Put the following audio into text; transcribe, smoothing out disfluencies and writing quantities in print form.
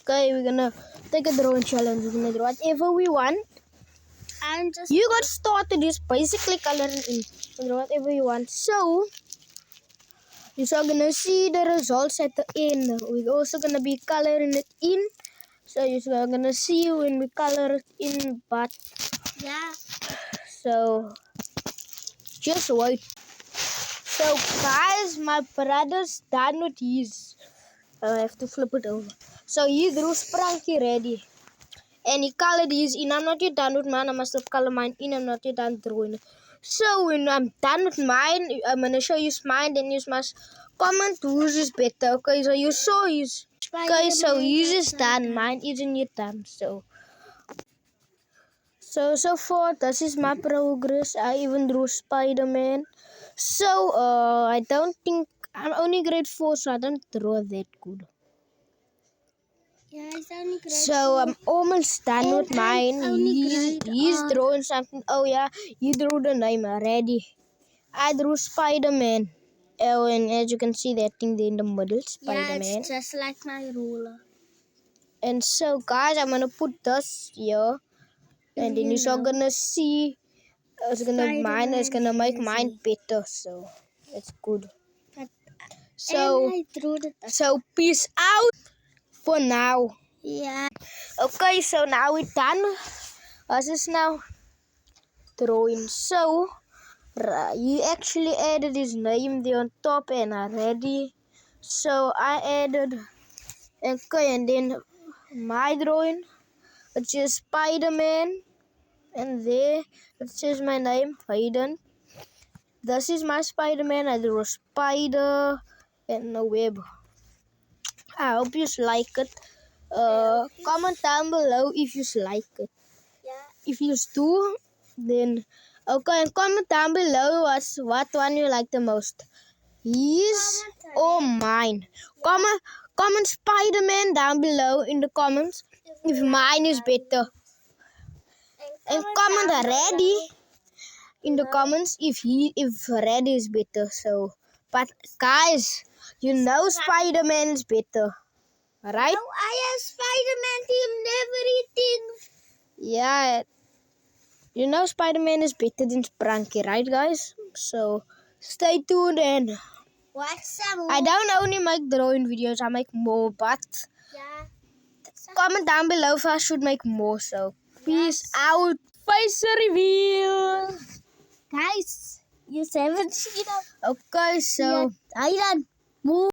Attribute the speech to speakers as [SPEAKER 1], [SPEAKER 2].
[SPEAKER 1] Okay, we're gonna take a drawing challenge. We're gonna draw whatever we want. You got started is basically coloring in. Draw whatever you want. So you're gonna see the results at the end. We're also gonna be coloring it in. So you're gonna see when we color it in, but
[SPEAKER 2] yeah.
[SPEAKER 1] So just wait. So guys, my brother's done with his. I have to flip it over. So he drew Spranky ready. And he colored his in. I'm not yet done with mine. I must have colored mine in. I'm not yet done drawing it. So when I'm done with mine, I'm gonna show you mine. Then you must comment whose is better. Okay, so you saw his. Okay, so his is done. Mine isn't yet done. So far, this is my progress. I even drew Spider-Man. So, I don't think, I'm only grade 4, so I don't draw that good.
[SPEAKER 2] Yeah, it's only grade
[SPEAKER 1] So,
[SPEAKER 2] 4.
[SPEAKER 1] I'm almost done with mine. He's drawing something. Oh yeah, he drew the name already. I drew Spider-Man. Oh, and as you can see, that thing there in the middle, Spider-Man.
[SPEAKER 2] Yeah, it's just like my ruler.
[SPEAKER 1] And so, guys, I'm gonna put this here. And then you're gonna see it's gonna make mine better, so it's good. So peace out for now.
[SPEAKER 2] Yeah.
[SPEAKER 1] Okay, so now we're done. This is now drawing. So you actually added his name there on top and already. So I added and then my drawing, which is Spider-Man. And there it says my name, Hayden. This is my Spider-Man. I drew a spider and a web. I hope you like it. Comment down below if you like it.
[SPEAKER 2] Yeah.
[SPEAKER 1] If you do, then okay, and comment down below what one you like the most. His or mine. Yeah. Comment Spider-Man down below in the comments if mine is better. And comment already in the comments if red is better. So, but guys, you know Spider-Man is better, right?
[SPEAKER 2] No, I have Spider-Man team everything.
[SPEAKER 1] Yeah, you know Spider-Man is better than Spranky, right, guys? So stay tuned and
[SPEAKER 2] Watch some more.
[SPEAKER 1] I don't only make drawing videos, I make more, but
[SPEAKER 2] Yeah.
[SPEAKER 1] comment down below if I should make more. So peace out. Face reveal.
[SPEAKER 2] Guys, you haven't seen it.
[SPEAKER 1] Okay, so
[SPEAKER 2] I done move.